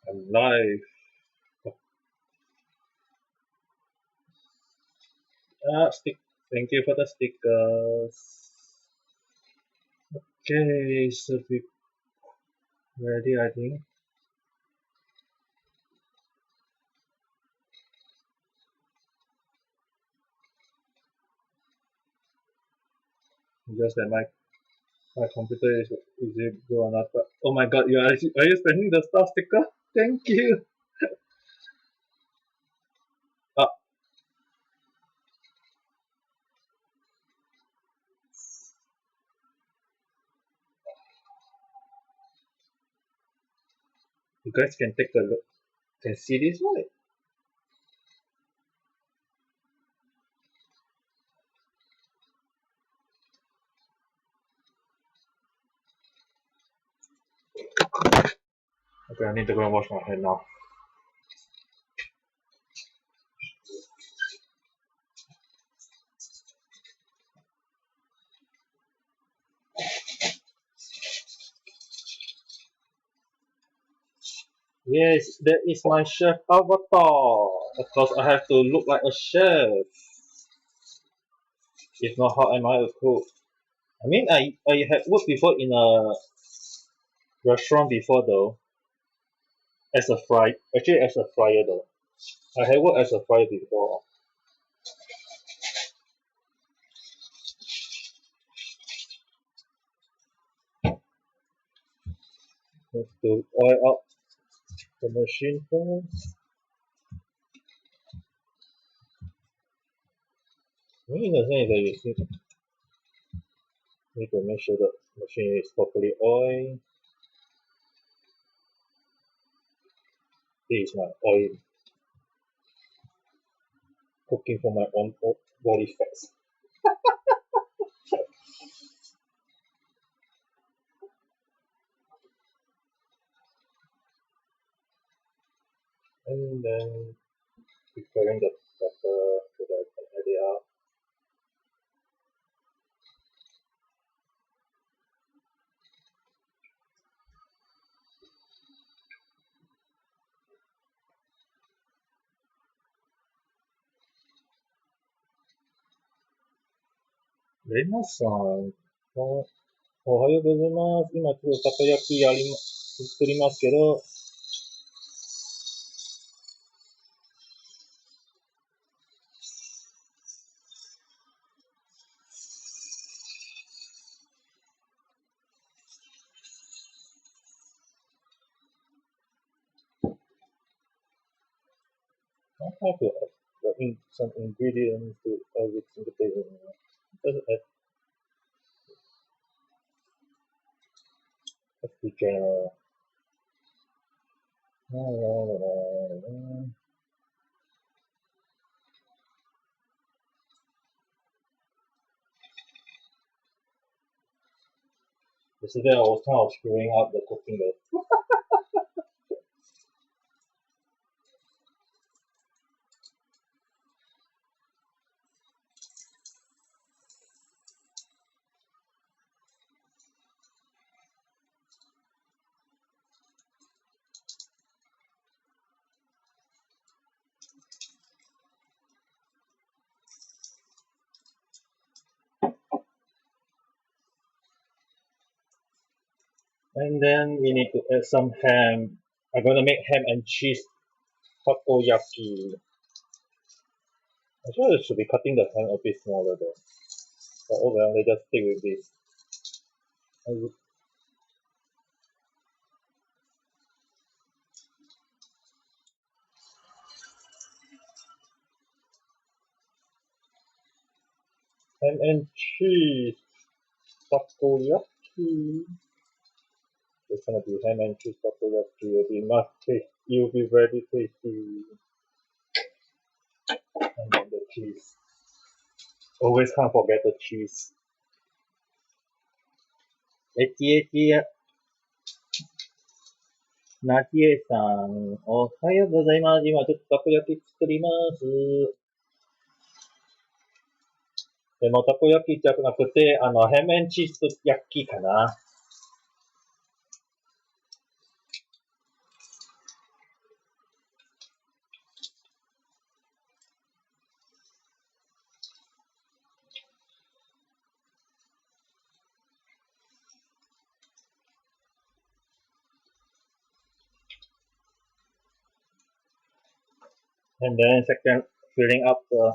I'm live. Stick. Thank you for the stickers. Okay, should be ready, I think. Just that my computer is it go or not? But oh my god, are you sending the star sticker? Thank you. Ah, you guys can take a look. Can see this right? Okay, I need to go and wash my hand now. Yes, that is my chef avatar. Of course, I have to look like a chef. If not, how am I a cook? I mean, I had worked before in a restaurant before though, as a fry. Actually, as a fryer though. I had worked as a fryer before. Have to oil up the machine first. I mean, in the sense that you need to make sure the machine is properly oiled. This is my oil cooking for my own body fats. And then preparing the pepper so that I can add it up. Rena-san, おはようございます。今ちょっとたこ焼き作りますけど、I have to add some ingredients to every single day. Let's be general. Yesterday I was kind of screwing up the cooking though. And then we need to add some ham. I'm gonna make ham and cheese takoyaki. Actually, I should be cutting the ham a bit smaller though. But oh well, let's just stick with this. Ham and cheese takoyaki. It's gonna be ham and cheese takoyaki. It'll be much tasty. It'll be very tasty. And then the cheese. Always can't forget the cheese. なちえさん、おはようございます。今ちょっとたこ焼き作ります。でもたこ焼きじゃなくて、ヘムンチーズ焼きかな。And then second, filling up the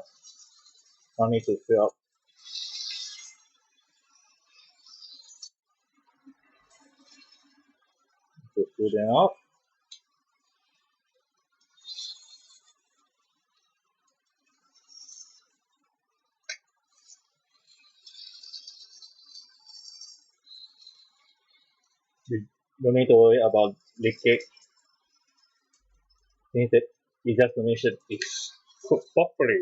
money to fill up. To fill them up. You don't need to worry about leakage. You just to make sure it's cooked properly.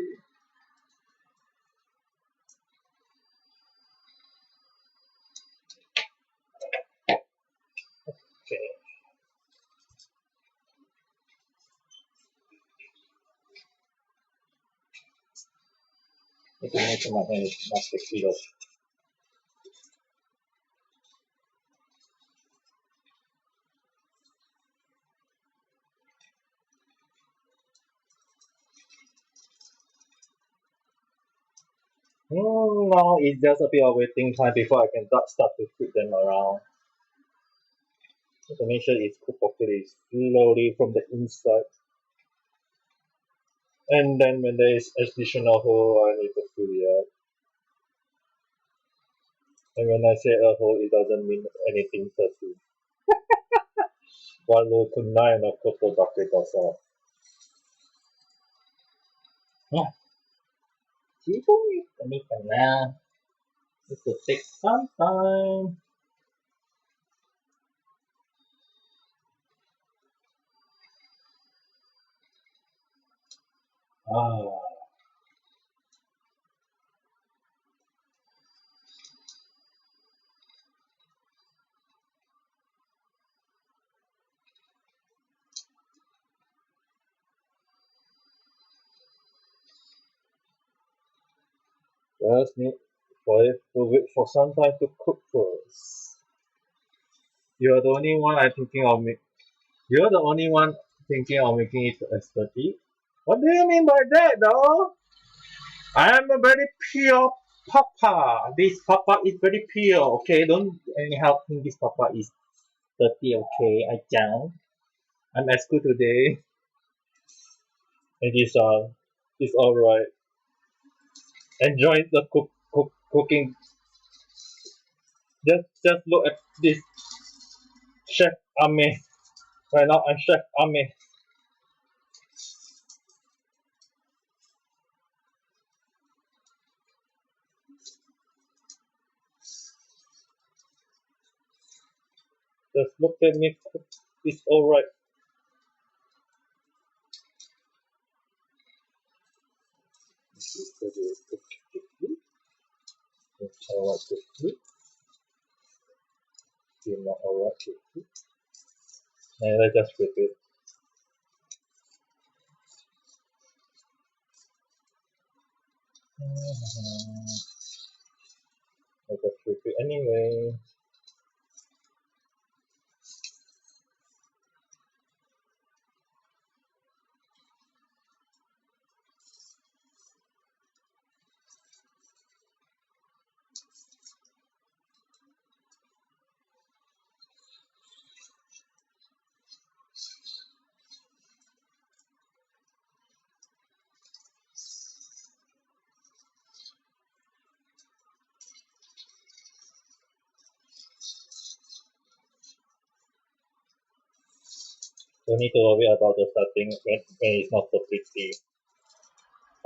Okay. Need to make sure my hand is not sticky though. Now it's just a bit of waiting time before I can start to flip them around. To make sure it's cooked properly, slowly from the inside. And then when there is additional hole, I need to fill it up. And when I say a hole, it doesn't mean anything dirty. Walau kunai na koto dake dasa. Sibuk ni kana. It will take some time. Just need for it to wait for some time to cook first. You're the only one I'm thinking of You're the only one thinking of making it aesthetic. What do you mean by that, though? I am a very pure papa. This papa is very pure. Okay, don't anyhow think this papa is dirty. Okay, I can't. I'm at school today. And it's all right. Enjoy the cooking. Just look at this chef Ame. Right now I'm chef Ame. Just look at me cook. It's all right. It's all right quickly. It's not all right quickly. And let's just flip it. Let's just flip it anyway. Don't need to worry about the starting when it's not so pretty.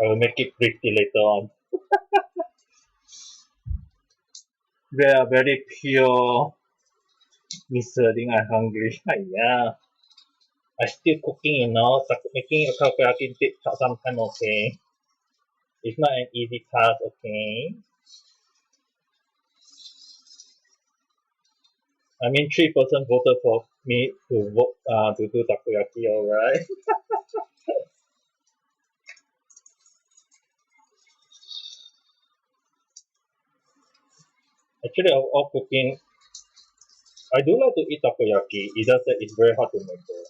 I will make it pretty later on. They are very pure. Miss Serding, I'm hungry. Yeah. I still cooking, making a takoyaki takes some time, okay? It's not an easy task, okay? I mean, 3% voted for me to vote to do takoyaki, alright? Actually, of all cooking, I do like to eat takoyaki. It's just that it's very hard to make though.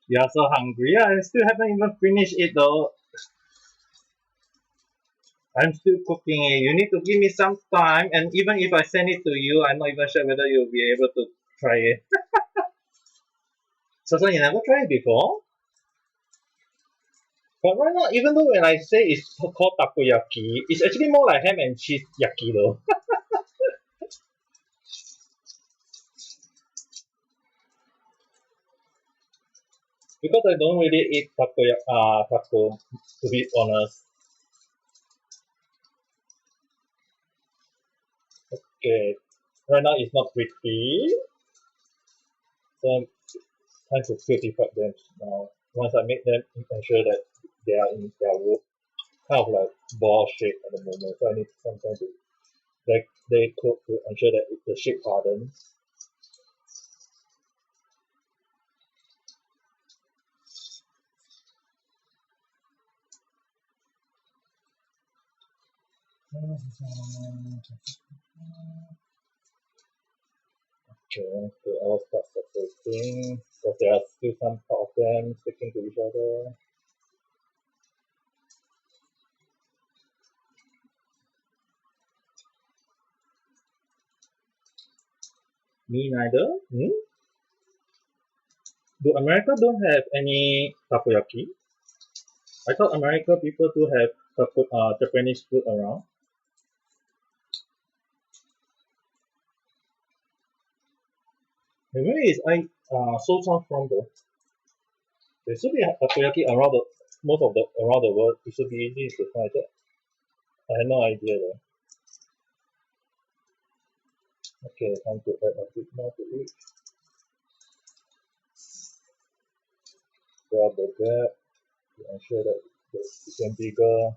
You are so hungry. Yeah, I still haven't even finished it though. I'm still cooking it. You need to give me some time, and even if I send it to you, I'm not even sure whether you'll be able to try it. So you never tried it before? But right now, even though when I say it's called takoyaki, it's actually more like ham and cheese yaki though. Because I don't really eat taco, to be honest. Okay, right now it's not crispy, so I'm trying to purify them now. Once I make them, ensure that they are in their root, kind of like ball shape at the moment. So I need some time to they cook to ensure that the shape hardens. Okay, so I'll start separating because there are still some part of them sticking to each other. Me neither. Do America don't have any takoyaki? I thought America people do have Japanese food around. And where is I Sultan from though? There should be a takoyaki around the most of the around the world. It should be easy to find it. I had no idea though. Okay, time to add a bit more to it. Grab the gap to ensure that it became bigger.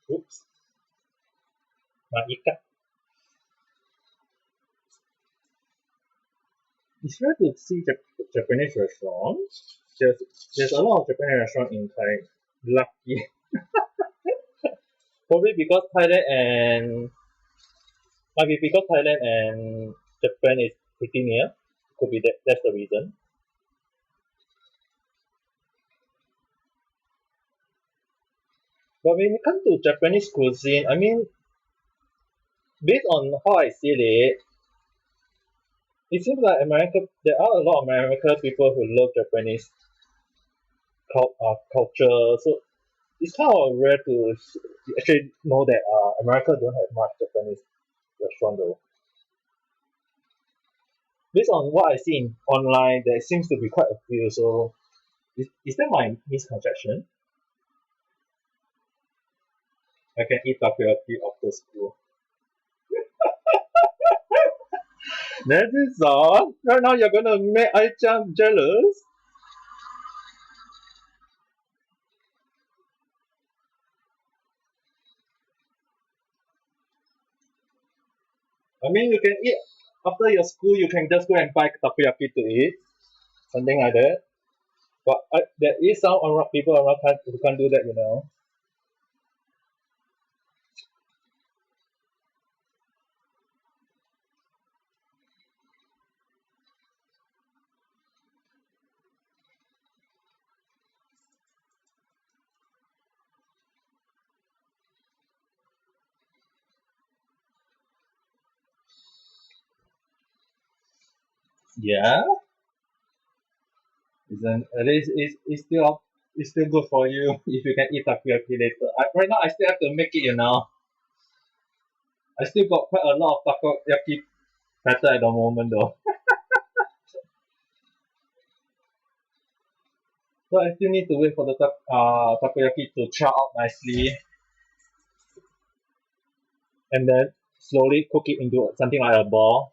Oops. Ikat. It's rare to see Japanese restaurants. There's a lot of Japanese restaurants in Thai. Lucky. Probably because Thailand and might be because Thailand and Japan is pretty near. Could be that's the reason. But when it comes to Japanese cuisine, I mean, based on how I see it seems like America. There are a lot of American people who love Japanese culture. So it's kind of rare to actually know that America don't have much Japanese restaurant though. Based on what I see in online, there seems to be quite a few. So is that my misconception? I can eat takoyaki after school. That is all. Right now you're gonna make Ai-chan jealous. I mean, you can eat after your school. You can just go and buy takoyaki to eat, something like that. But there is some people around who can't do that, you know. Yeah, isn't at least it's still good for you if you can eat takoyaki later. Right now, I still have to make it, you know. I still got quite a lot of takoyaki batter at the moment, though. So I still need to wait for the takoyaki to char out nicely, and then slowly cook it into something like a ball.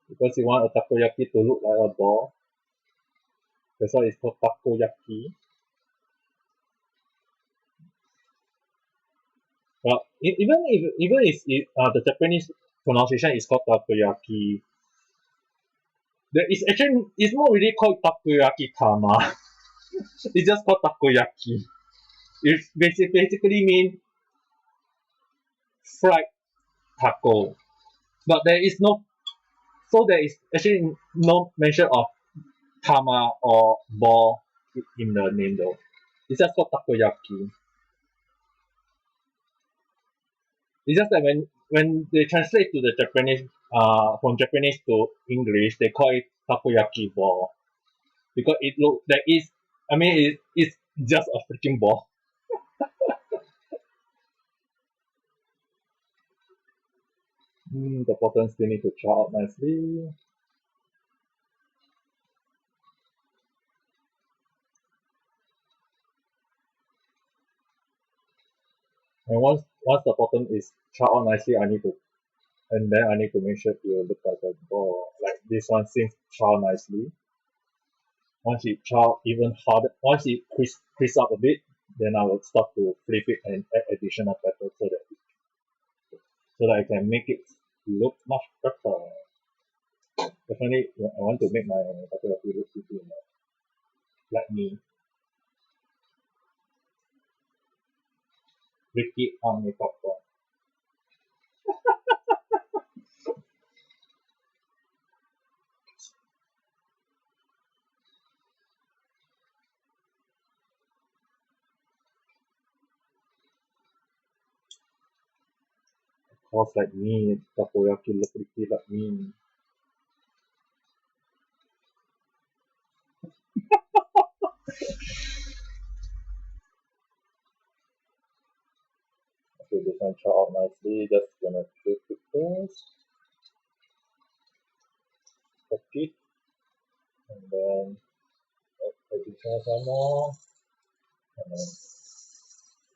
Because you want a takoyaki to look like a ball. That's why it's called takoyaki. But even if the Japanese pronunciation is called takoyaki, there is actually it's not really called takoyaki tama. It's just called takoyaki. It basically means fried taco. But there is actually no mention of tama or ball in the name though. It's just called takoyaki. It's just that when they translate to the Japanese from Japanese to English, they call it takoyaki ball because it's just a freaking ball. The bottom still need to char out nicely. And once the bottom is charred out nicely, I need to make sure it look like a ball. Like this one seems charred nicely. Once it char even harder, once it crisp up a bit, then I will start to flip it and add additional pepper so that I can make it look much better. Definitely, I want to make my takoyaki look pretty like me. Ricky on makeup one. Of course, like me, takoyaki look pretty like me. Okay, this one char out nicely. Just gonna flip it first. Cook it. And then additional some more. And then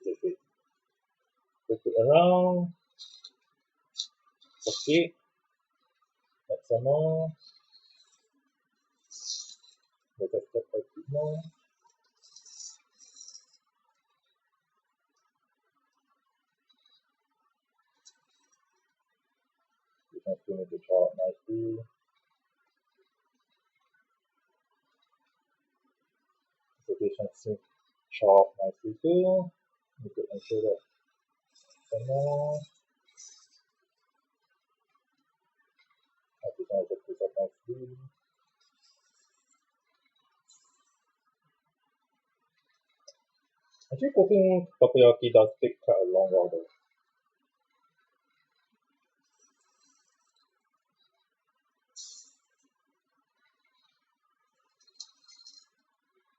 flip it. Flip it around. Cook it. Add some more. Let us cook a bit more. This one still need to char out nicely. So this one still char out nicely too. Need to ensure that some more. This one also cooks up nicely. Actually, cooking takoyaki does take quite a long while though.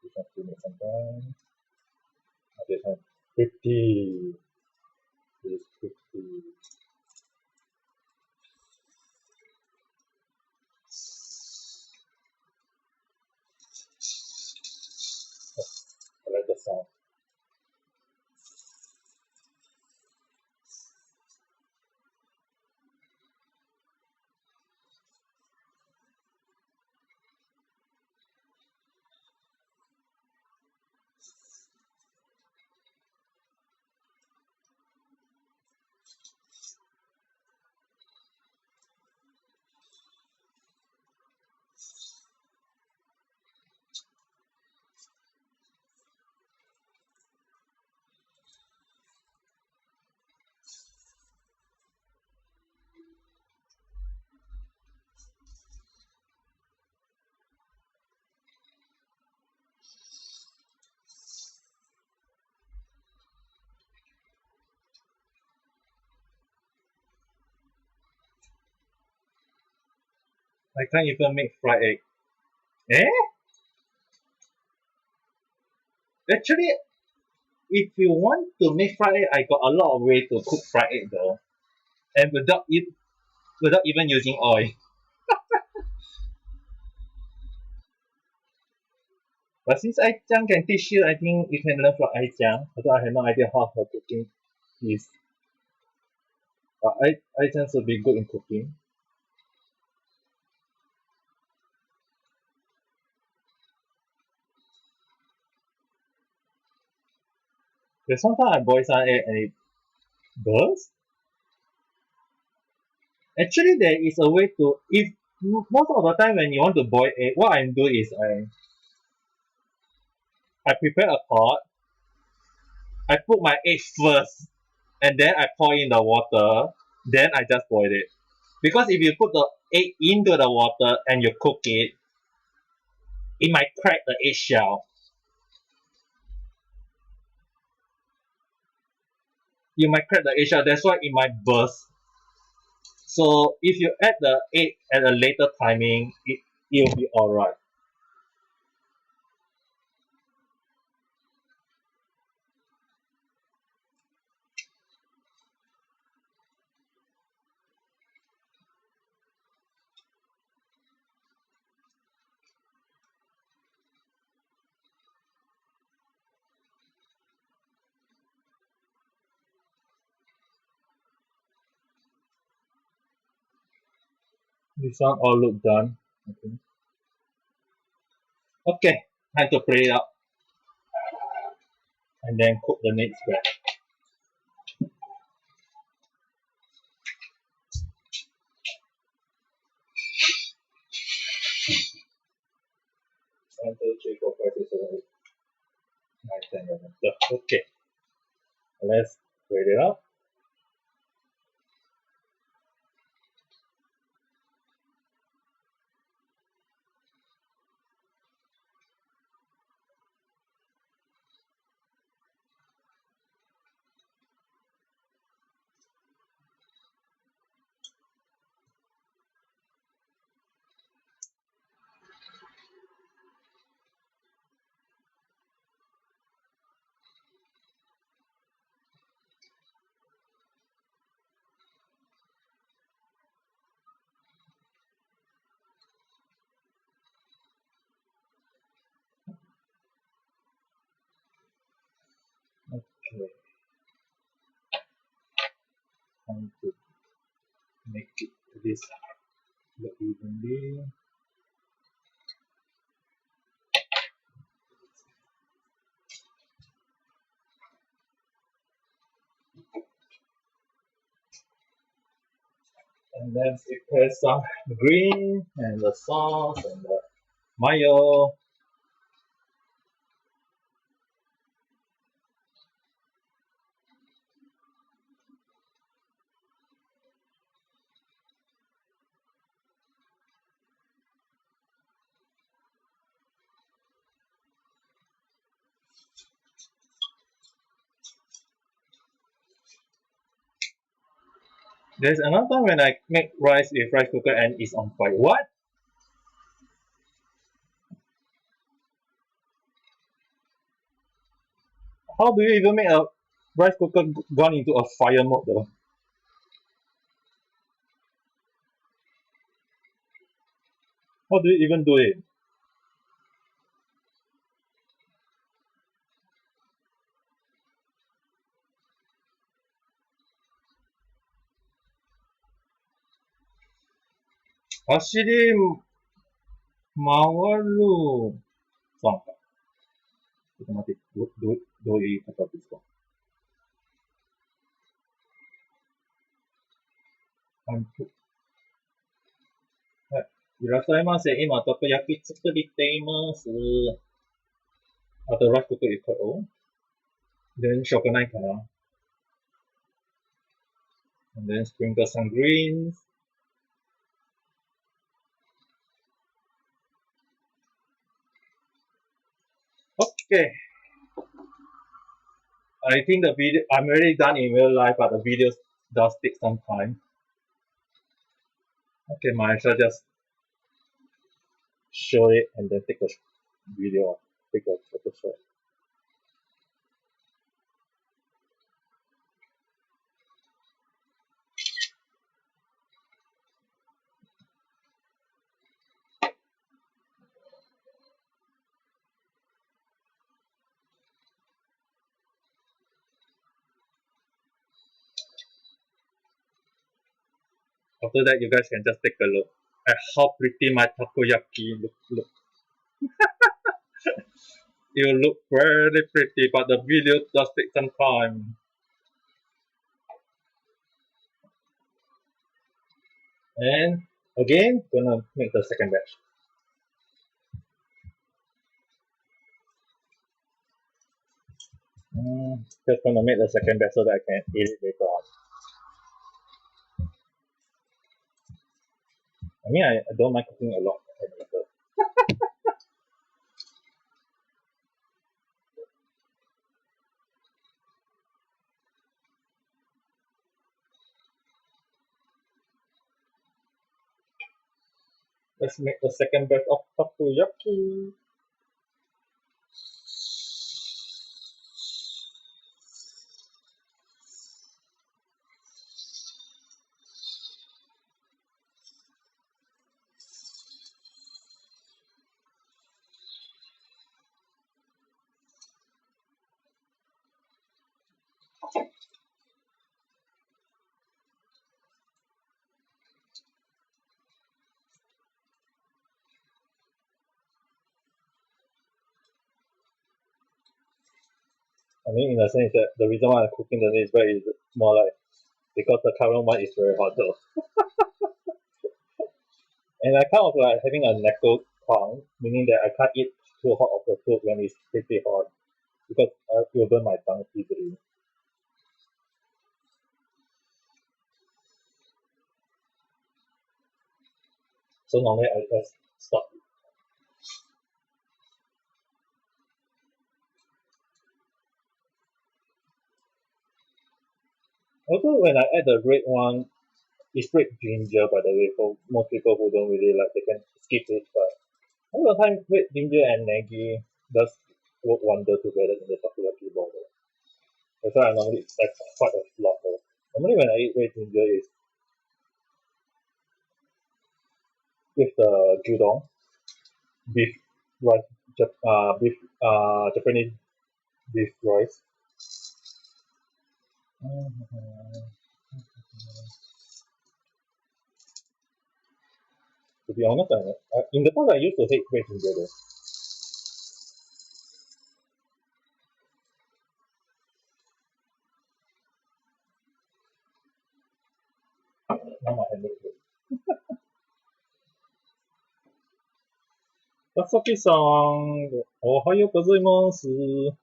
This one still needs some time. This one 50. This 50. I like the sound. I can't even make fried egg. Eh? Actually, if you want to make fried egg, I got a lot of way to cook fried egg though. And without even using oil. But since Ai-chan can teach you, I think you can learn from Ai-chan. Although I have no idea how her cooking is. But Ai-chan should be good in cooking. Because sometimes I boil some egg and it bursts. Actually, there is a way to, if most of the time when you want to boil egg, what I do is I prepare a pot, I put my egg first, and then I pour in the water, then I just boil it. Because if you put the egg into the water and you cook it, it might crack the eggshell. You might crack the eggshell, that's why it might burst. So if you add the egg at a later timing, it'll be alright. This one all look done. Okay, time to play it up. And then cook the next batch. 1, 2, 3, 4, 5, 6, 7, 8, 9, 10, 11, 12. Okay, let's plate it up. Okay, time to make it this look evenly. And then prepare some green and the sauce and the mayo. There's another time when I make rice with rice cooker and it's on fire. What? How do you even make a rice cooker gone into a fire mode though? How do you even do it? Actually, 回る。そうか。ちょっと待って、どういう言い方ですか？はい。いらっしゃいませ。今、たこ焼き作っています。あと、ラックというかをで、しょうがないかな。And then sprinkle some greens. Okay. I think the video, I'm already done in real life, but the video does take some time. Okay, I shall just show it and then take a video, take a photo shot. After that, you guys can just take a look at how pretty my takoyaki look. You look very pretty, but the video does take some time. And again, gonna make the second batch. Just gonna make the second batch so that I can eat it later on. I mean, I don't mind cooking a lot. Let's make the second batch of takoyaki. I mean, in a sense that the reason why I'm cooking the next batch is more like because the current one is very hot though. And I kind of like having a knuckle tongue, meaning that I can't eat too hot of the food when it's pretty hot because I will burn my tongue easily. So normally I just stop. Also, when I add the red one, it's red ginger, by the way, for most people who don't really like, they can skip it. But all the time, red ginger and nagi does work wonder together in the takoyaki bowl. That's why I normally add quite a lot. Normally, when I eat red ginger, is with the gyudon, beef rice, Japanese beef rice. To be honest, in the past I used to hate red ginger though. Now my hand looks good. Sasaki-san, ohayo gozaimasu.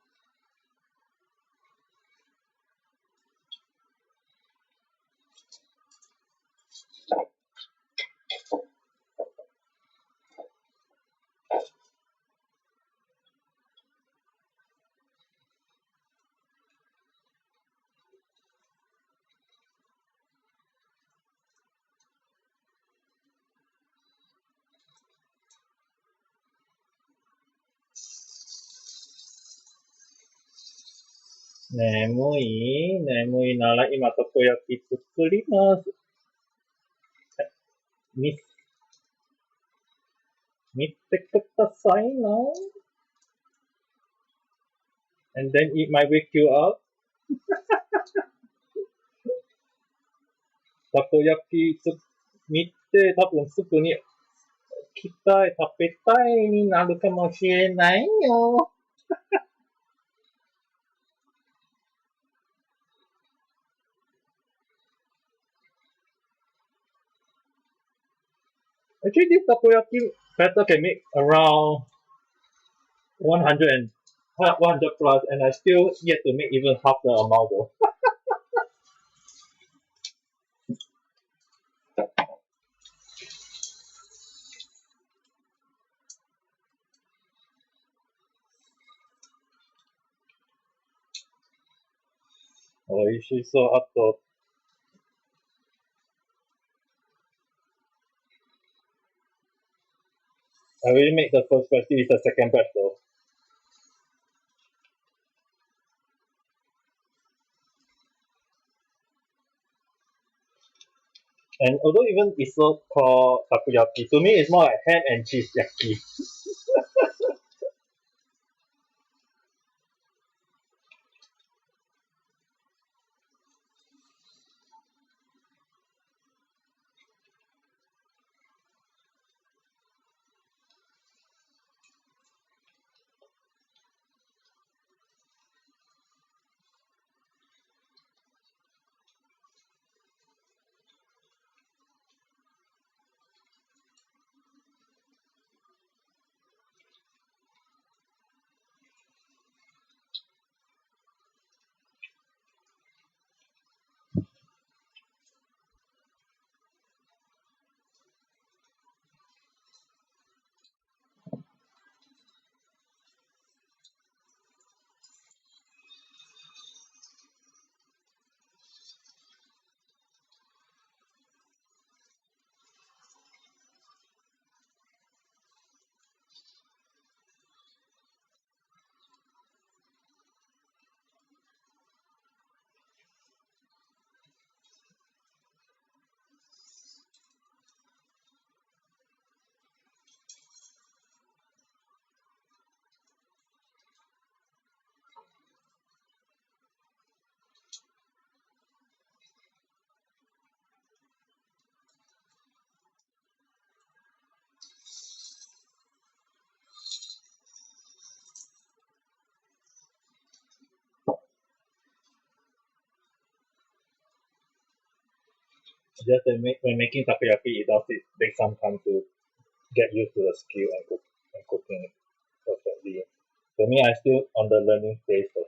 Nemui nara ima takoyaki tsukurimasu. Mite kudasai no? And then it might wake you up. Takoyaki mite 多分すぐに食べたいになるかもしれないよ。Actually, this takoyaki batter can make around 100 plus, and I still yet to make even half the amount though. Oishii so ato. I already made the first batch, this is the second batch though. And although even it's not called takoyaki, to me it's more like ham and cheese yaki. Just that when making takoyaki, it does take some time to get used to the skill and cooking it perfectly. For me, I still on the learning phase. So.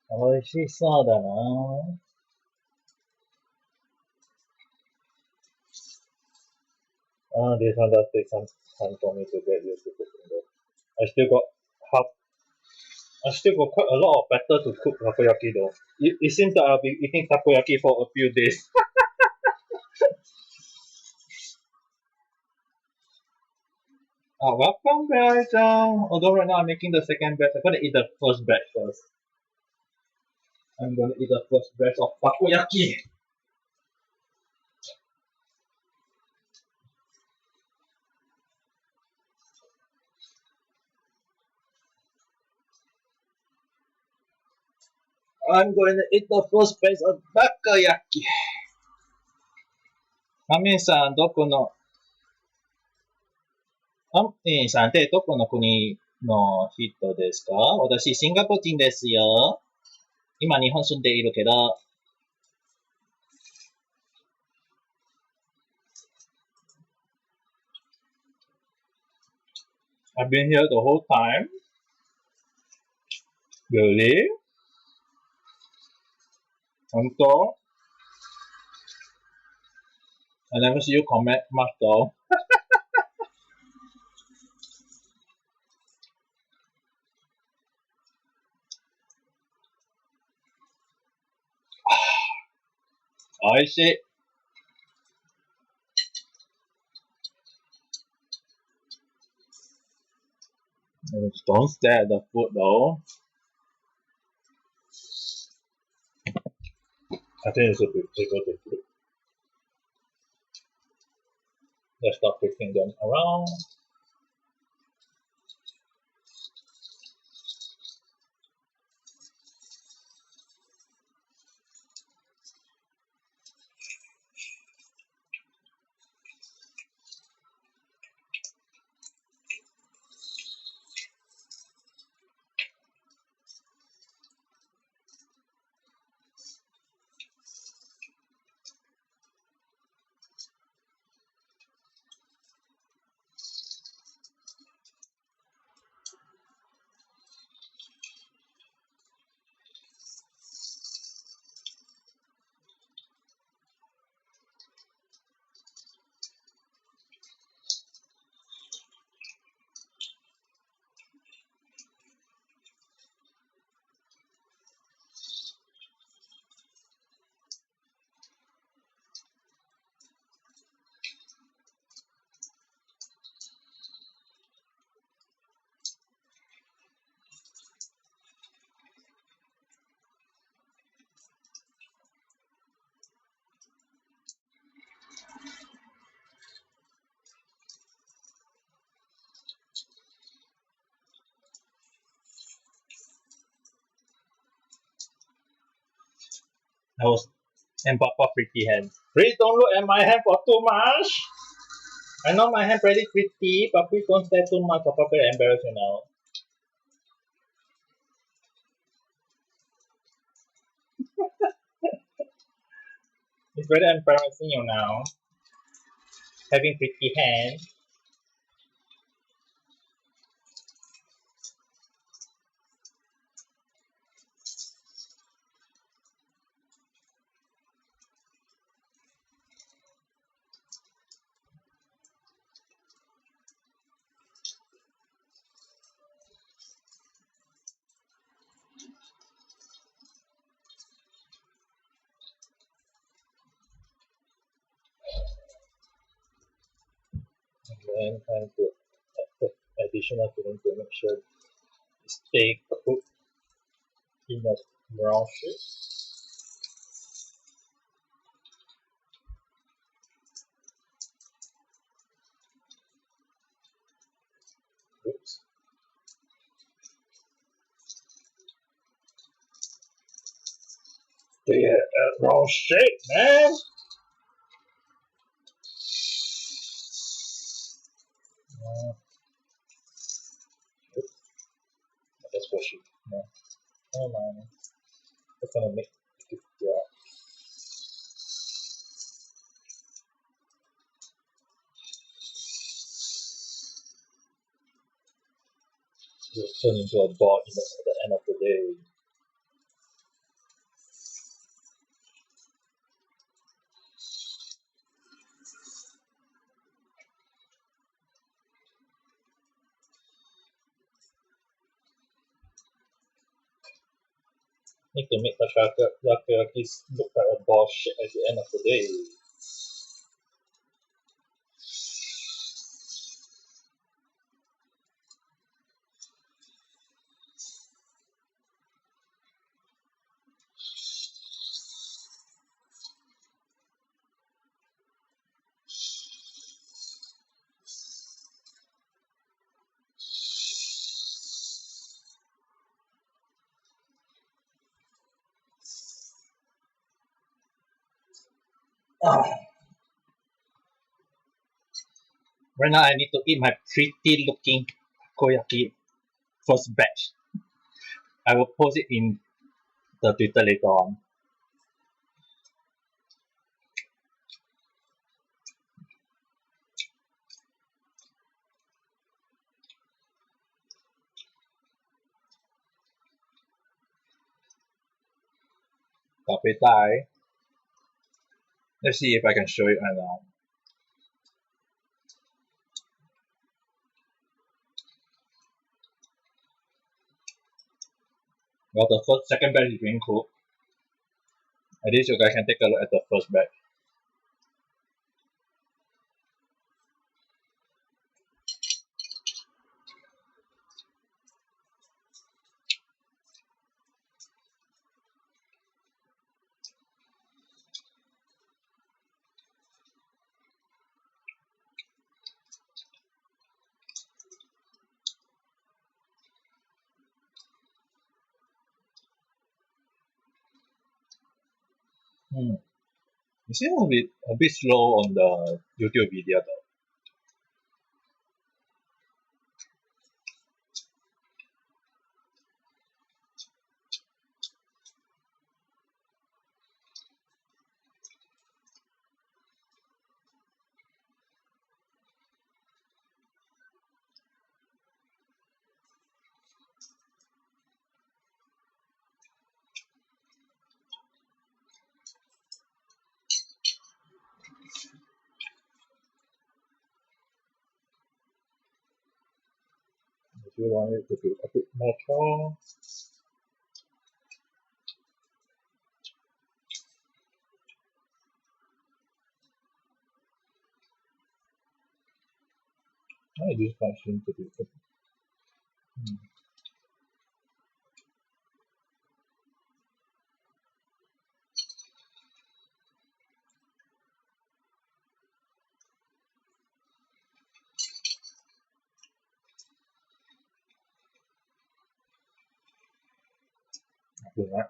Oh, she saw that. This one does take some time for me to get used to cooking though. I still got half. I still got quite a lot of batter to cook takoyaki though. It seems that I'll be eating takoyaki for a few days. Welcome guys. Although right now I'm making the second batch, I'm gonna eat the first batch first. I'm gonna eat the first batch of takoyaki. I'm going to eat the first batch of takoyaki. マミさん、どこの、マミさんってどこの国の人ですか？私、シンガポール人ですよ。今、日本住んでいるけど、I've been here the whole time. Really? 本当 I never see you comment much though. I see. Don't stare at the food though. I think it's a bit able to flip. Let's start flipping them around. I was and Papa pretty hand. Please don't look at my hand for too much. I know my hand pretty pretty, but please don't stare too much. Papa very embarrassed now. It's very embarrassing, you know. Having pretty hands. And then time to add the additional filling to make sure it stay cooked in a brown shape. Oops. Stay at a brown shape, man. That's what she. No, never mind. It's gonna make it. Yeah. Will turn into a ball at the end of the day. Need to make the takoyaki look like a ball shape at the end of the day. Right now I need to eat my pretty looking takoyaki first batch. I will post it in the Twitter later on. Kapetai. Let's see if I can show it right now. Well, the second batch is being cooked. At least you guys can take a look at the first batch. It seems a bit slow on the YouTube video though. If you want it to be a bit more strong, this one seems to be good. Do that.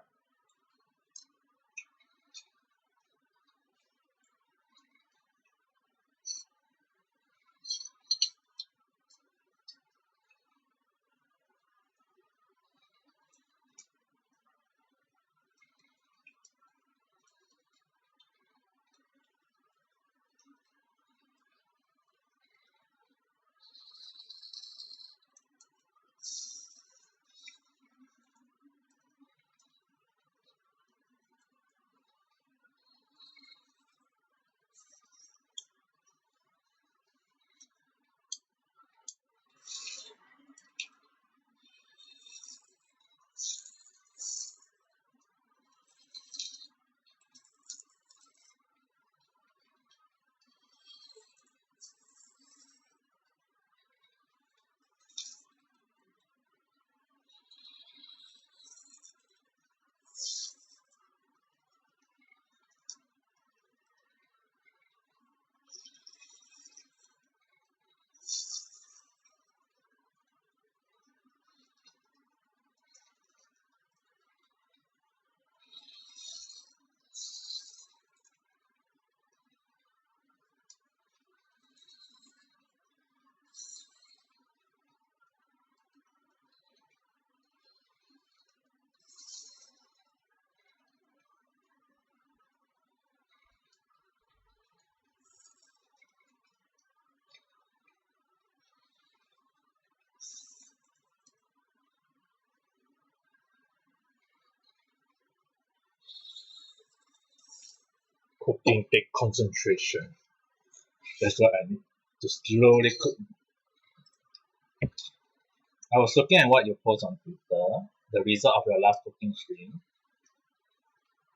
Cooking takes concentration. That's why I need to slowly cook. I was looking at what you post on Twitter, the result of your last cooking stream.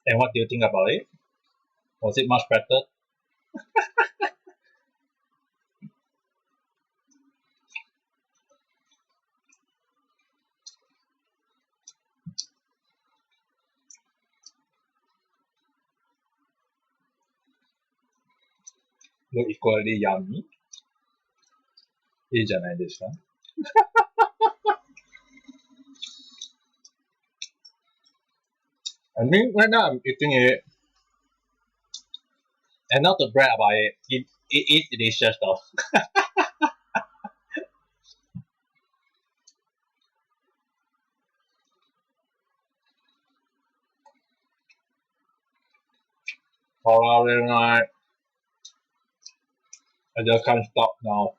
And what do you think about it? Was it much better? Look equally yummy? いいじゃないですか? I mean, right now I'm eating it, and not to brag about it, it is delicious though. Probably not. I just can't stop now.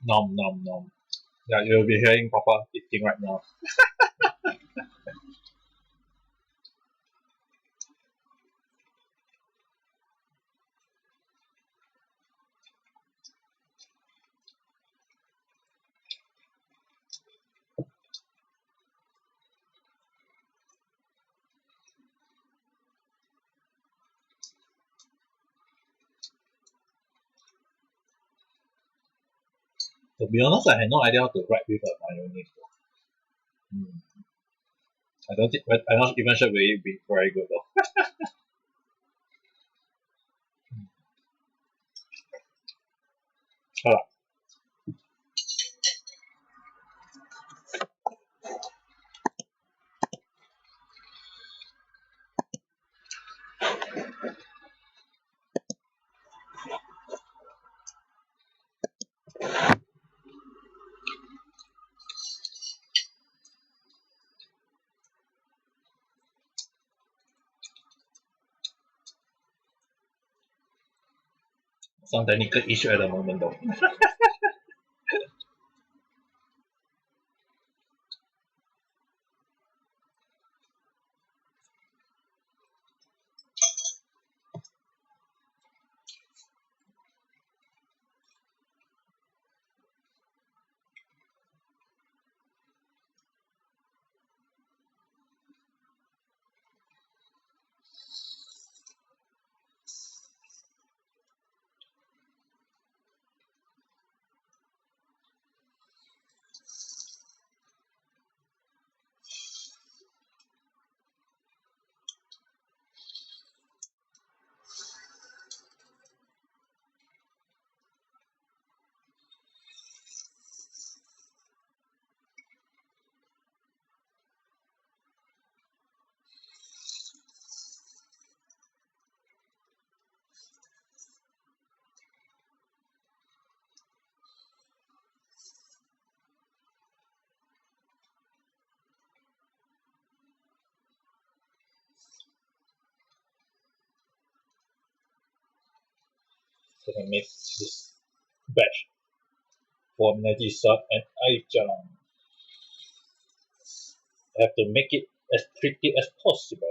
Nom nom nom. Yeah, you'll be hearing Papa eating right now. To be honest, I had no idea how to write with a mayonnaise. I'm not even sure will it be very good though. 好了。Some technical issue at the moment though. So I make this batch for Najisa and Aichan. I have to make it as pretty as possible.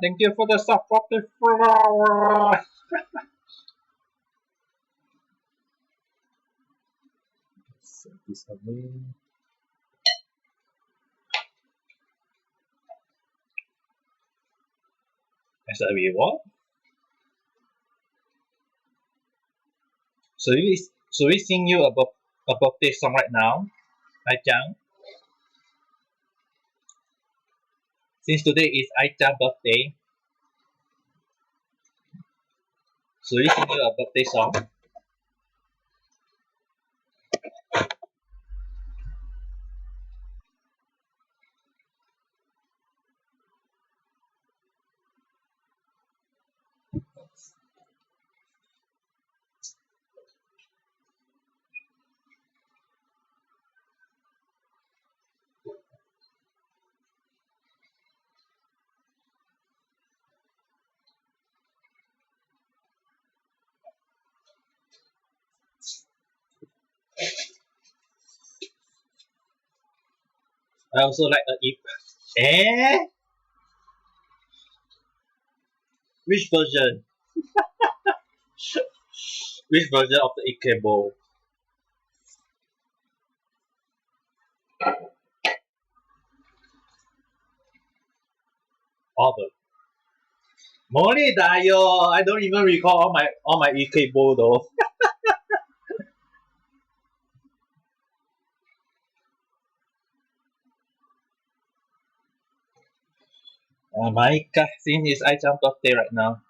Thank you for the supportive flower. Set this away. As a reward. So we sing you a birthday song right now, Ai-chan? Since today is Ai-chan's birthday, so we sing you a birthday song. I also like a ip. Eh? Which version? Which version of the Ike bowl? All the Moni Dayo. I don't even recall all my Ike bowl though. My cousin is Aichan's birthday right now.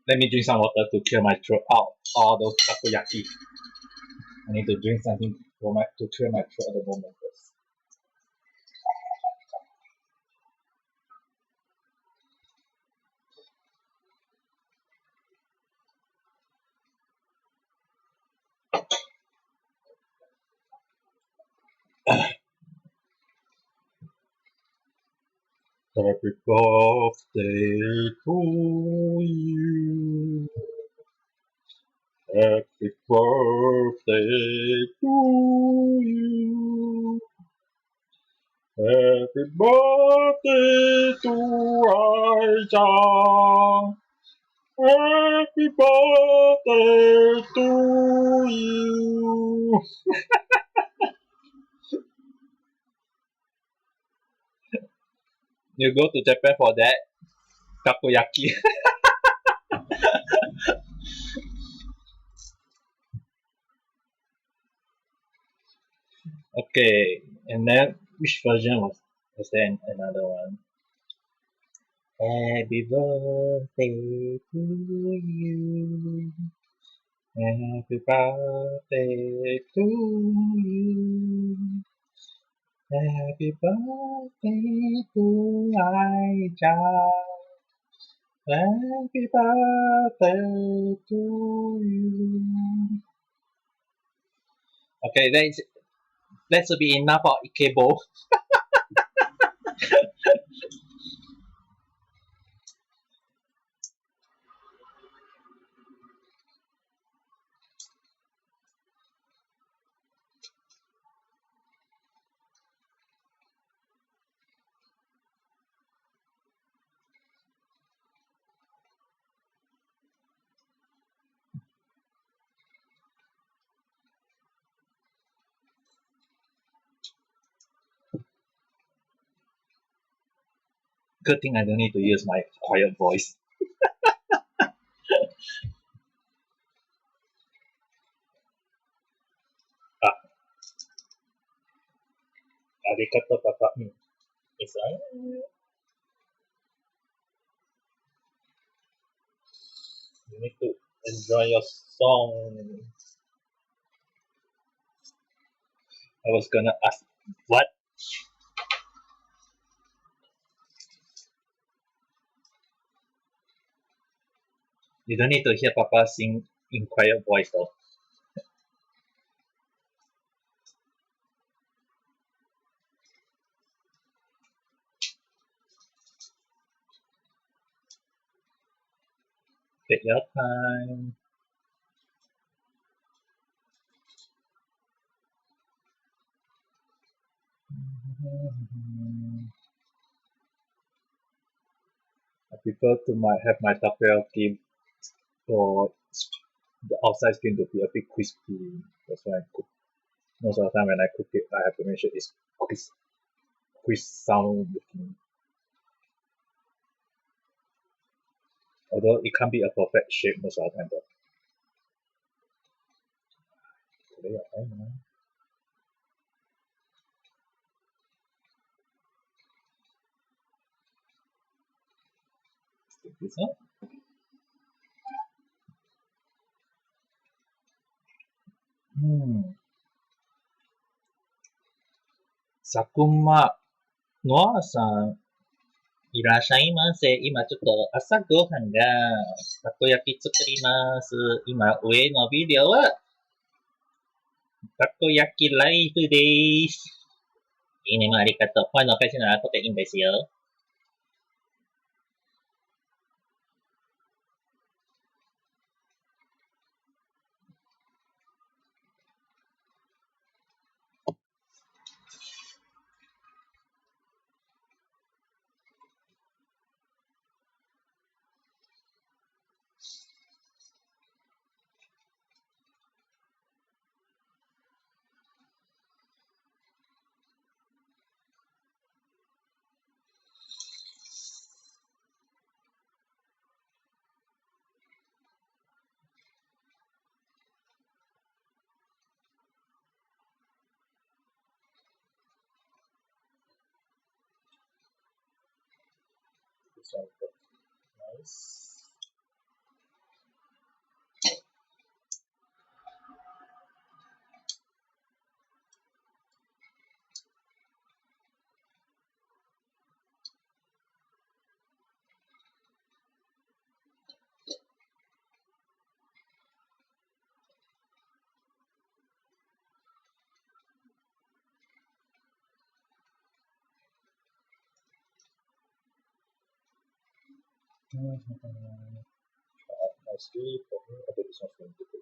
Let me drink some water to clear my throat out all those takoyaki. I need to drink something to clear my throat at the moment first. Happy birthday to you. Happy birthday to you. Happy birthday to Aichan. Happy birthday to you. You go to Japan for that takoyaki. Okay, and then which version was there another one? Happy birthday to you. Happy birthday to you. Happy birthday to Aichan. Happy birthday to you. Okay, that should be enough for Ikebo. Good thing I don't need to use my quiet voice. Arigato, Papa. It's you need to enjoy your song. I was gonna ask what? You don't need to hear Papa sing in quiet voice though. Take your time. I prefer to have my takoyaki for the outside skin to be a bit crispy. That's why I cook. Most of the time when I cook it, I have to make sure it's crisp sound looking. Although it can't be a perfect shape most of the time. But today I don't know. Stick this up. Sakuma Noah さん、いらっしゃいませ。今ちょっと朝ごはんがたこ焼き作ります。今上のビデオはたこ焼きライブです。いいねもありがとう。声の返しならこていいんですよ。This one nice. Nicely for me. Okay, this one's going to be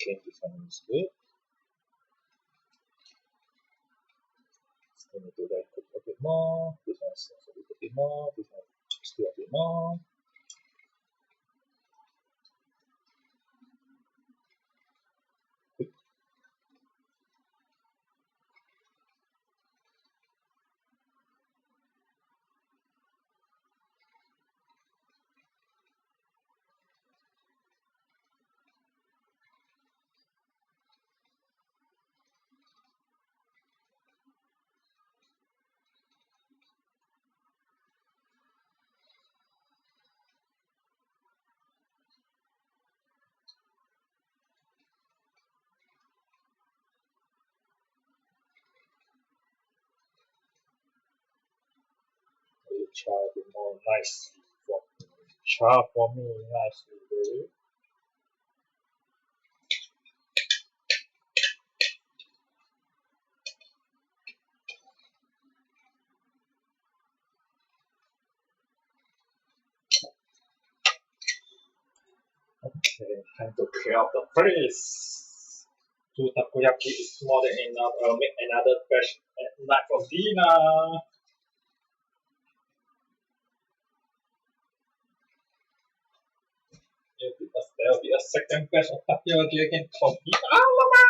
okay, this one is good. We need to write a bit more. This one's also a bit more. This one still a bit more. Char a bit more nice. Char for me nicely. Okay, time to clear out the place. 2 takoyaki is more than enough. I'll make another batch at night for dinner. Because there will be a second batch of takoyaki again for dinner. Mama!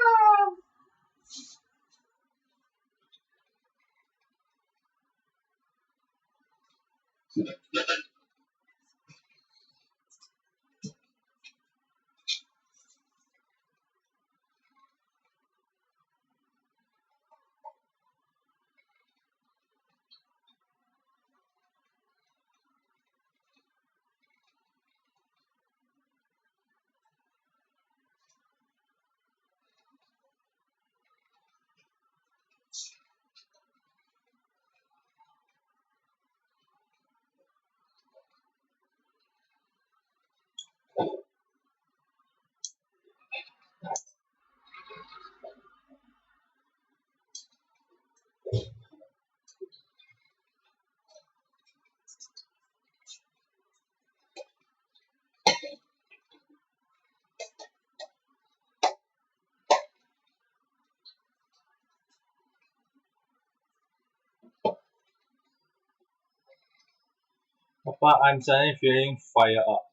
Papa, I'm suddenly feeling fired up.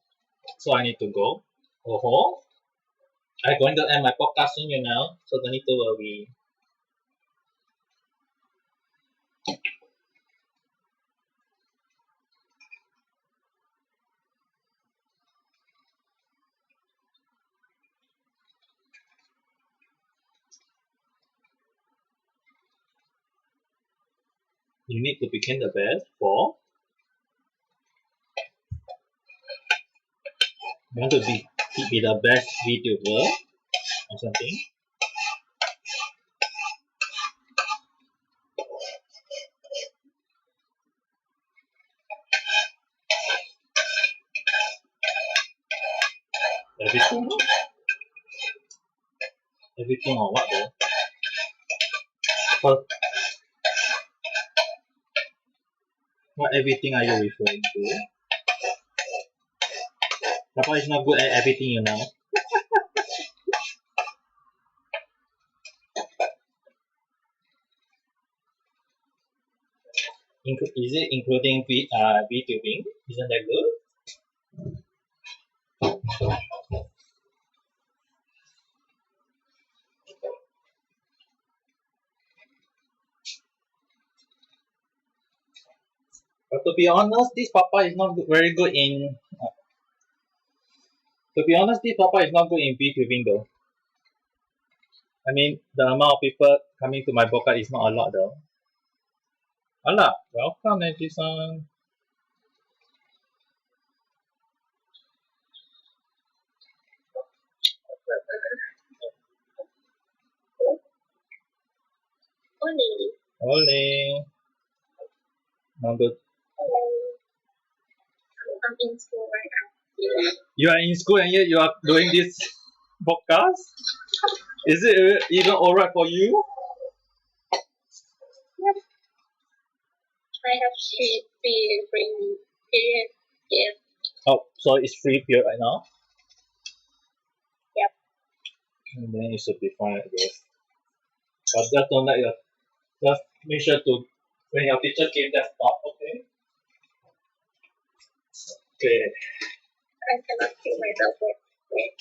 So I need to go. Oh, I'm going to end my podcast soon, so don't need to worry. You need to become the best for. You want to be the best VTuber or something? Everything? Everything or what though? What everything are you referring to? Papa is not good at everything, you know. Is it including VTubing? Isn't that good? But to be honest, this Papa is not very good in. To be honest, this Papa is not good in VTubing though. I mean, the amount of people coming to my podcast is not a lot though. Hola, welcome, Edison. Ole. Not good. I'm in school right now. You are in school and yet you are doing this podcast? Is it even alright for you? I have free period. Yes. Oh, so it's free period right now? Yep. And then it should be fine, I guess. But just don't let just make sure to, when your teacher came, just stop, okay? Okay. I cannot feel myself wait.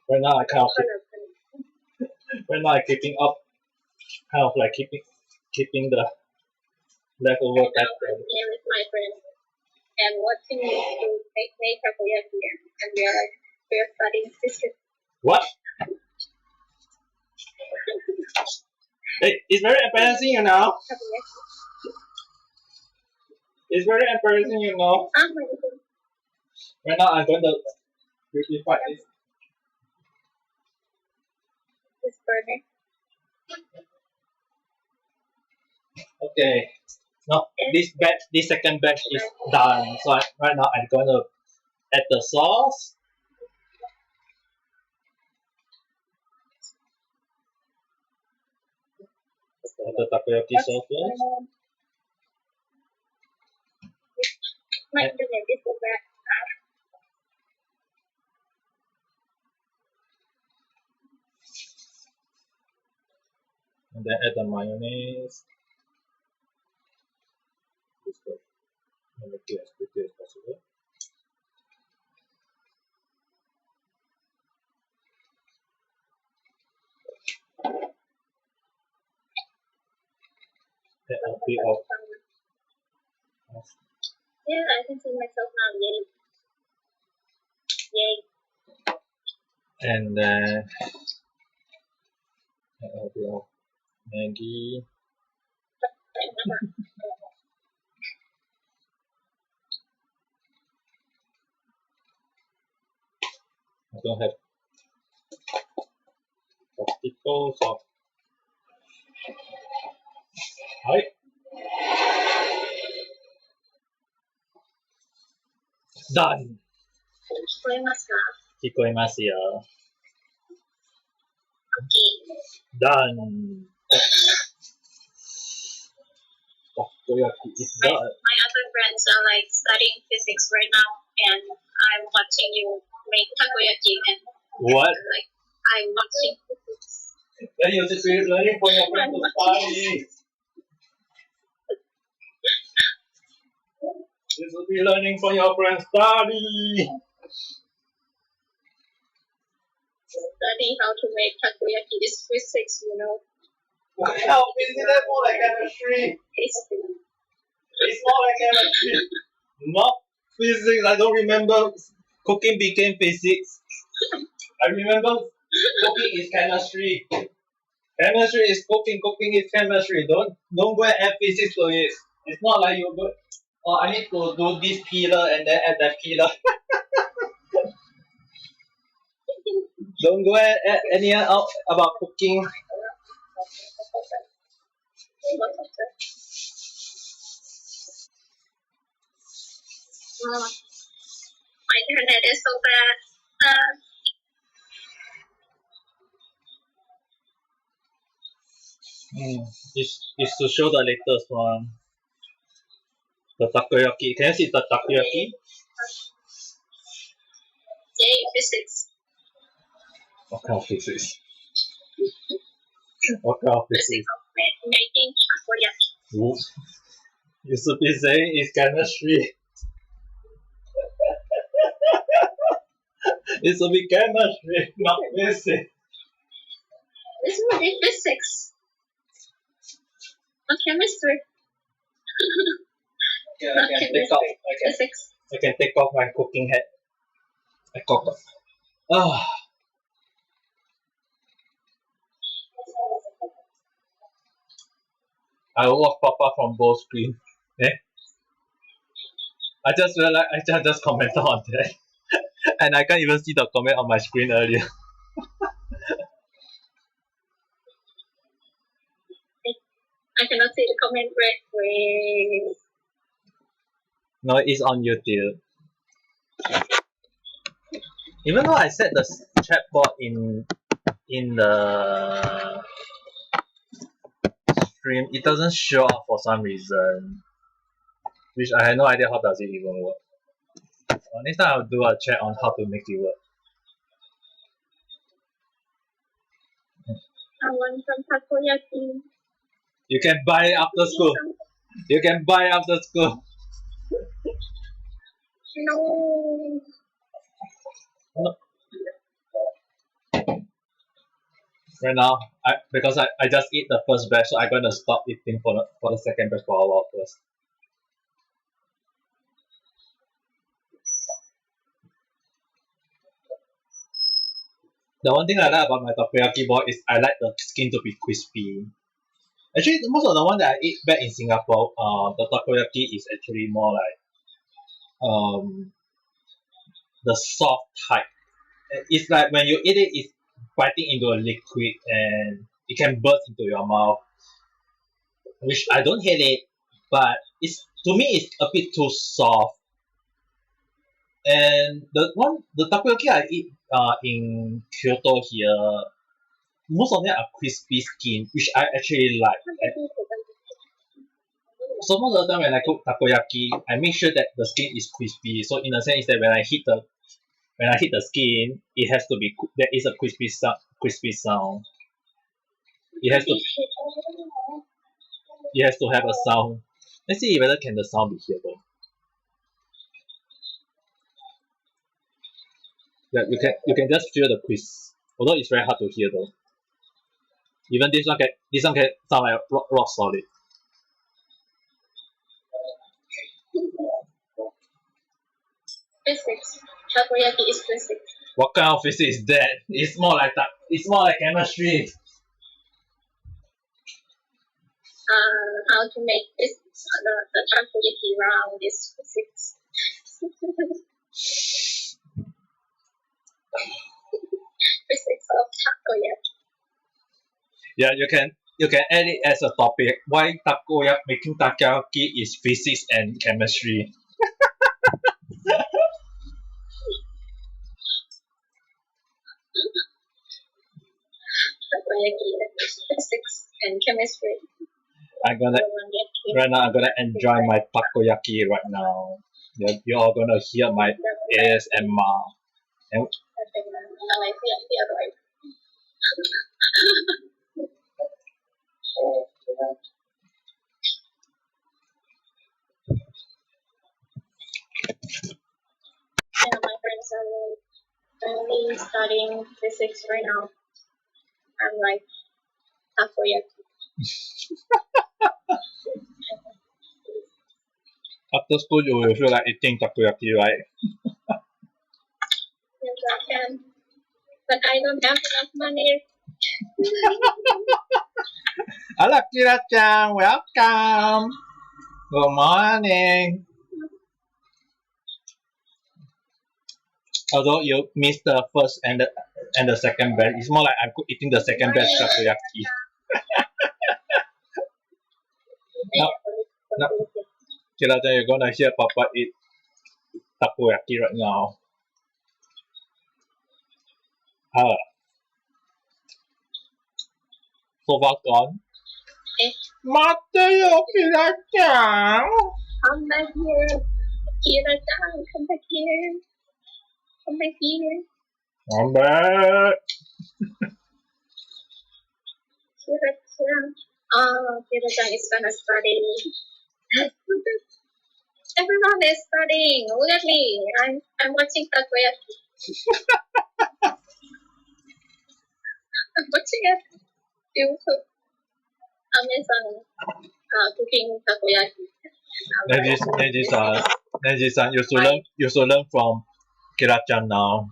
Right now I kind of right now I'm keeping up, kind of like keeping the leftover Now back I'm here with my friend and watching you to make takoyaki and we're studying physics. What? Hey, it's very embarrassing, you know. Takoyaki. It's very embarrassing, you know. Right now I'm going to rectify this. It's burning. Okay. Now this second batch is done. So right now I'm going to add the sauce. Add the takoyaki sauce first. Might do this over. And then add the mayonnaise. This way. And make it as quickly as possible. Add a bit of Yeah, I can see myself now. Yay. and then add a bit of Maggi. I don't have popsicle sauce. Hi. Done. 聞こえますか？聞こえますよ。Okay. Done. Takoyaki is My done. other friends are like studying physics right now, and I'm watching you make takoyaki, and What? like I'm watching physics. Then you should be learning for your friend to study. You should be learning for your friend study. Studying how to make takoyaki is physics, you know. Wow, isn't that more like chemistry? It's more like chemistry. Not physics. I don't remember cooking became physics. I remember cooking is chemistry. Chemistry is cooking, cooking is chemistry. Don't go and add physics to it. It's not like you go, oh, I need to do this peeler and then add that peeler. Don't go and add anything out about cooking. My internet is so bad. It's to show the latest one. The takoyaki. Can you see the takoyaki? physics. What kind of physics? What kind of Physics physics? of making takoyaki. Ooh. You should be saying it's chemistry. It should be chemistry, not physics. This would be physics. Not chemistry. Yeah, Not I can chemistry. take off. Physics. I can take off my cooking hat. I cock up. Ah. I will watch Papa from both screens. Eh? I just realized I just commented on that. And I can't even see the comment on my screen earlier. I cannot see the comment right. Wait. No, it's on YouTube. Even though I set the chatbot in the stream, it doesn't show up for some reason. Which I had no idea how does it even work. Next time I'll do a chat on how to make it work. I want some takoyaki. You can buy it after school. You can buy it after school. No. Right now, because I just eat the first batch, so I'm gonna stop eating for the second batch for a while first. The one thing I like about my takoyaki ball is I like the skin to be crispy. Actually, most of the one that I eat back in Singapore, the takoyaki is actually more like the soft type. It's like when you eat it, it's biting into a liquid and it can burst into your mouth. Which I don't hate it, but to me it's a bit too soft. And the takoyaki I eat in Kyoto here, most of them are crispy skin, which I actually like. So most of the time when I cook takoyaki, I make sure that the skin is crispy. So in a sense that when I hit the skin, it has to be there is a crispy sound. It has to have a sound. Let's see whether can the sound be here though. Yeah, you can just feel the crisp. Although it's very hard to hear though. Even this one can sound like rock solid. Physics. Takoyaki is physics. What kind of physics is that? It's more like chemistry. How to make this the takoyaki round is physics. Physics of takoyaki. Yeah, you can add it as a topic. Why making takoyaki is physics and chemistry. Takoyaki is physics and chemistry. I'm gonna enjoy my takoyaki right now. You're all gonna hear my ASMR. And yeah, my friends are only studying physics right now. I'm like takoyaki. after school, you will feel like eating takoyaki, right? Yes, I can. But I don't have enough money. Hello, Kira-chan. Welcome. Good morning. Although you missed the first and the second batch, it's more like I'm eating the second batch takoyaki. No. Kira-chan, you're gonna hear Papa eat takoyaki right now. So far gone. Mateo, Kira-chan. Come back here. Kira-chan, come back here. Come back here. I'm back. Kira-chan is gonna study. Everyone is studying. Look at me. I'm watching takoyaki. I'm watching it. YouTube. Amazon cooking takoyaki. Neji-san, you should learn from Kira-chan now.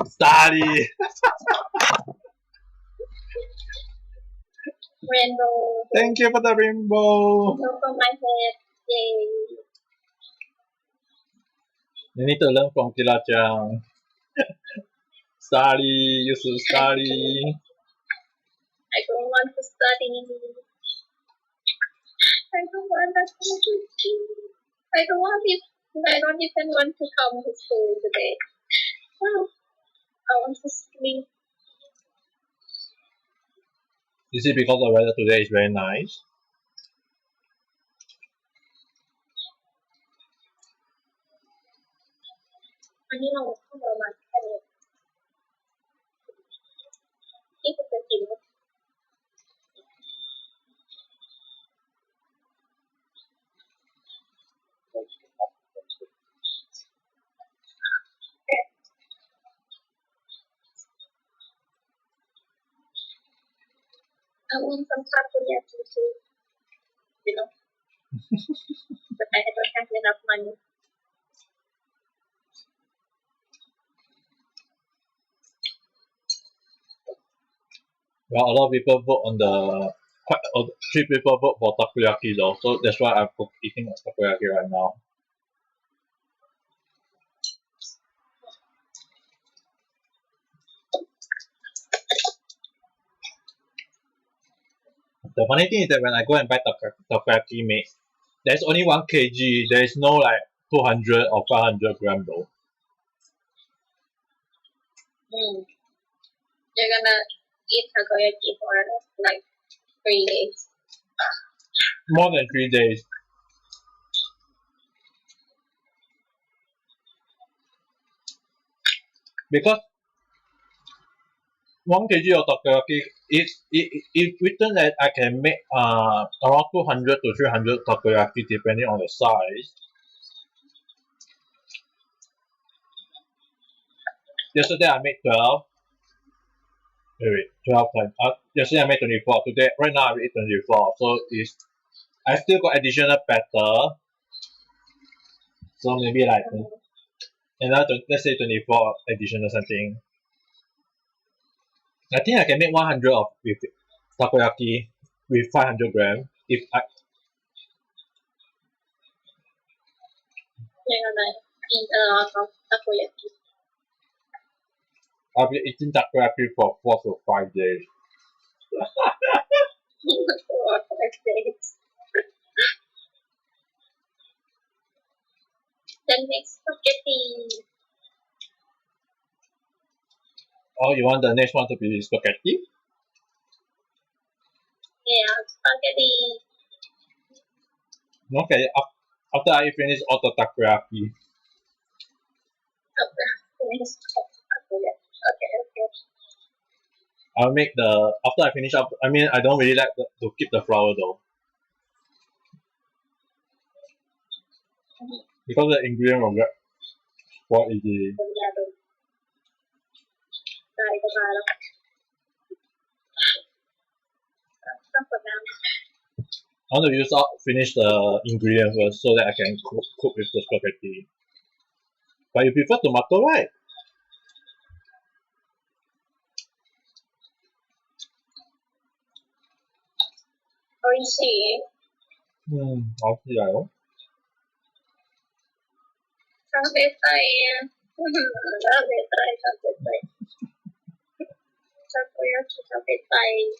Study. Rainbow. Thank you for the rainbow. No from my head. Yay. You need to learn from Kira-chan. Study. You should study. I don't want to study. I don't want to study. I don't even want to come to school today. Oh, I want to sleep. Is it because the weather today is very nice? I need to cover my head. It's a thing. I want some takoyaki too, but I don't have enough money. Well, a lot of people vote on the three people vote for takoyaki though, so that's why I'm eating takoyaki right now. The funny thing is that when I go and buy takoyaki made, there's only 1 kg. There is no like 200 or 500 gram though. You're gonna eat takoyaki for like 3 days. More than 3 days. Because 1 kg of takoyaki it's written that I can make around 200 to 300 takoyaki depending on the size. Yesterday I made 12. Wait, 12 times. Yesterday I made 24. Today, right now I made 24. So I still got additional batter. So maybe like another, let's say 24 additional something. I think I can make 100 of with takoyaki with 500 grams. If I You're gonna eat a lot of takoyaki. I'll be eating takoyaki for 4 to 5 days. 4 or 5 days. Then make spaghetti. Oh, you want the next one to be spaghetti? Yeah, spaghetti. Okay, after I finish all the takoyaki. Okay. I'll make after I finish up, I mean, I don't really like to keep the flour though. Because the ingredient will get spoiled easily. I want to finish the ingredient first so that I can cook with the spaghetti. But you prefer tomato, right? Oishi. 好吃啊！食べたい。食べたい。たこ焼き食べたい。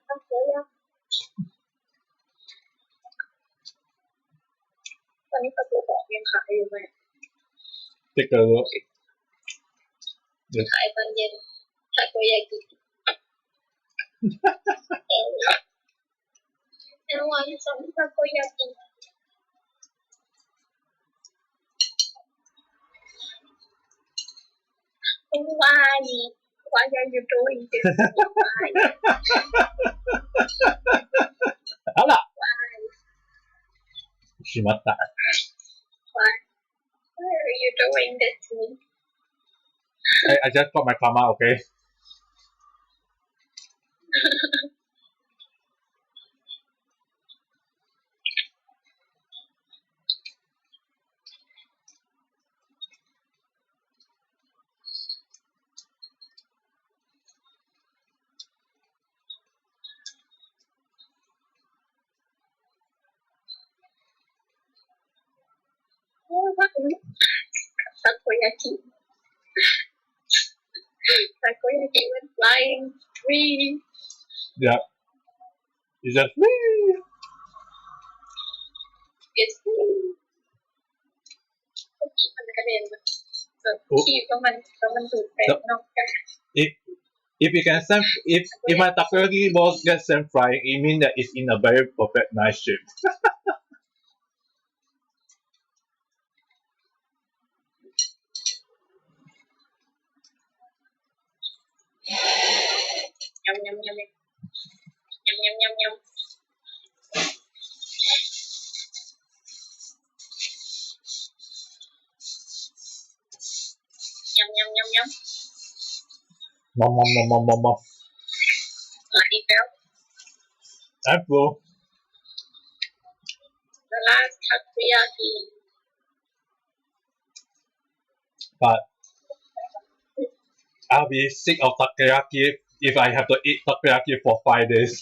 たこ焼き。ตอนนี้ประตูของยังขายอยู่ไหม Take a look. ขายตอนเย็นทาโกยากิ I want some takoyaki. Why? Why are you doing this? Why? Hala! Why? Shimatta. Why? Why are you doing this to me? I just got my karma, okay? Takoyaki. Takoyaki went flying. Free. Yeah. It's just whee! It's free. มันกระเด็นขี้ก็มันดูดไปนอกกัน If you can send if my takoyaki balls get sent flying, it means that it's in a very perfect nice shape. Yum yum yum yum yum yum yum. Yum yum yum yum. Mom. Bloody bell. I'm full. The last takoyaki. But I'll be sick of takoyaki if I have to eat takoyaki for 5 days.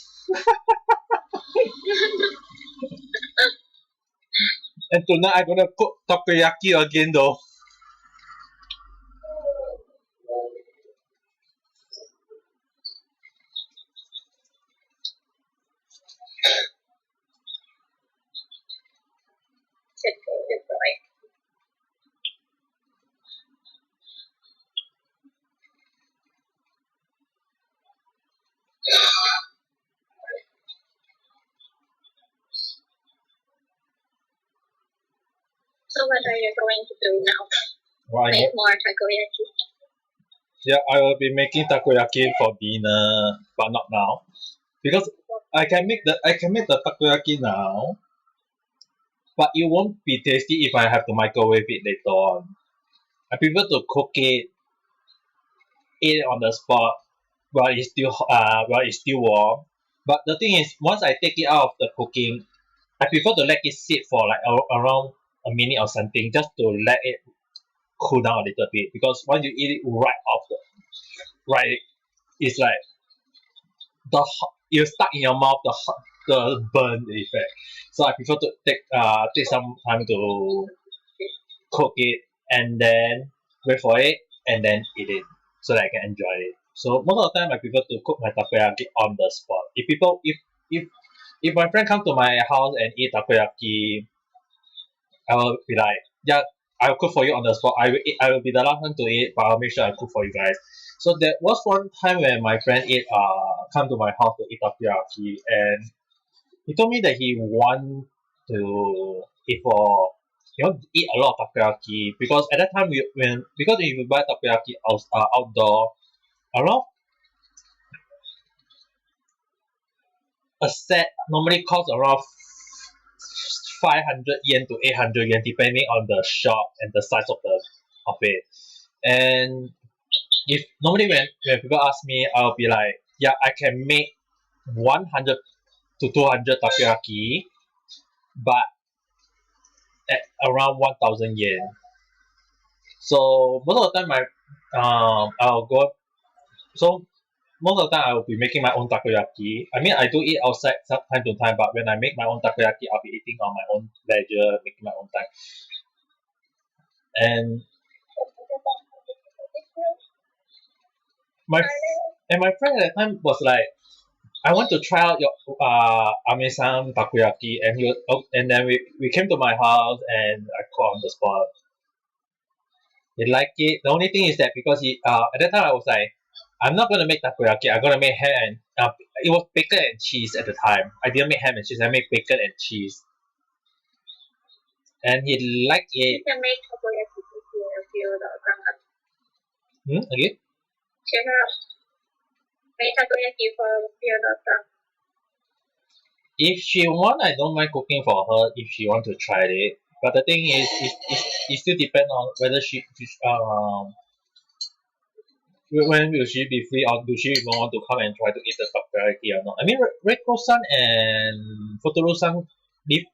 And tonight I'm gonna cook takoyaki again though. So what are you going to do now? Well, Make more takoyaki. yeah, I will be making takoyaki for dinner, but not now. Because I can make the takoyaki now, but it won't be tasty if I have to microwave it later on. I prefer to cook it, eat it on the spot while it's still warm. But the thing is, once I take it out of the cooking, I prefer to let it sit for like around a minute or something, just to let it cool down a little bit. Because once you eat it right, it's like you stuck in your mouth the burn effect. So I prefer to take some time to cook it and then wait for it and then eat it so that I can enjoy it. So most of the time I prefer to cook my takoyaki on the spot. If my friend come to my house and eat takoyaki, I will be like, yeah, I'll cook for you on the spot. I will be the last one to eat, but I'll make sure I cook for you guys. So there was one time when my friend come to my house to eat takoyaki, and he told me that he want to eat a lot of takoyaki because at that time because if you buy takoyaki outdoor, around a set normally costs around 500 yen to 800 yen depending on the shop and the size of it. And if normally when people ask me, I'll be like, yeah, I can make 100 to 200 takoyaki, but at around 1,000 yen. So most of the time most of the time I will be making my own takoyaki. I mean, I do eat outside time to time, but when I make my own takoyaki, I'll be eating on my own leisure, making my own time. And my friend at the time was like, I want to try out your Ame-san takoyaki, and then we came to my house and I cooked on the spot. He liked it. The only thing is that because at that time I was like, I'm not gonna make takoyaki. I'm gonna make ham and it was bacon and cheese at the time. I didn't make ham and cheese. I made bacon and cheese. And he liked it. You can make takoyaki if you don't. Again? Check out. Make takoyaki for your daughter. If she want, I don't mind cooking for her if she want to try it. But the thing is, it still depends on whether when will she be free, or do she even want to come and try to eat the takoyaki or not? I mean, Reiko-san and Futuro-san live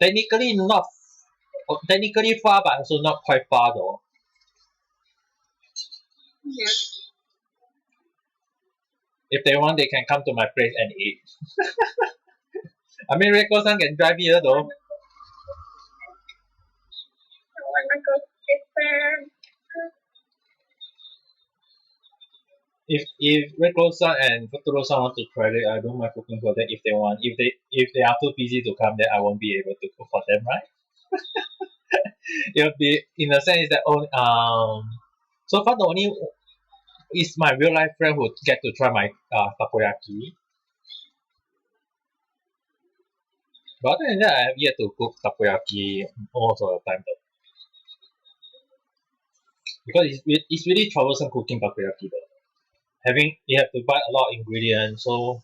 technically far, but also not quite far though. Yeah. If they want, they can come to my place and eat. I mean, Reiko-san can drive here though. I wanna go sit there. If Reiko-san and Futuro-san want to try it, I don't mind cooking for them if they want. If they are too busy to come, then I won't be able to cook for them, right? It'll be in a sense that so far the only is my real life friend who get to try my takoyaki. But other than that, I have yet to cook takoyaki most of the time though. Because it's really troublesome cooking takoyaki though. You have to buy a lot of ingredients, so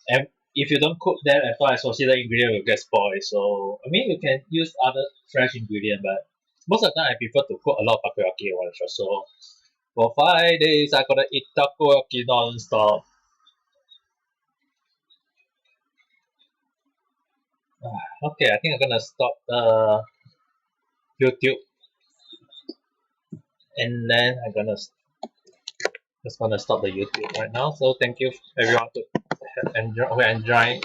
and if you don't cook them as well, associated ingredient will get spoiled. So I mean, you can use other fresh ingredient, but most of the time I prefer to cook a lot of takoyaki at one shot. So for 5 days, I gotta eat takoyaki non-stop. Okay, I think I'm gonna stop the YouTube, and then I'm gonna just gonna stop the YouTube right now. So thank you everyone who enjoy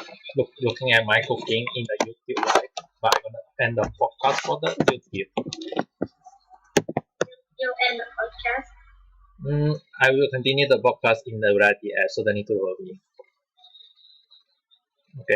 looking at my cooking in the YouTube live. But I'm gonna end the podcast for the YouTube. You end the podcast. I will continue the podcast in the Urati app, so don't need to worry.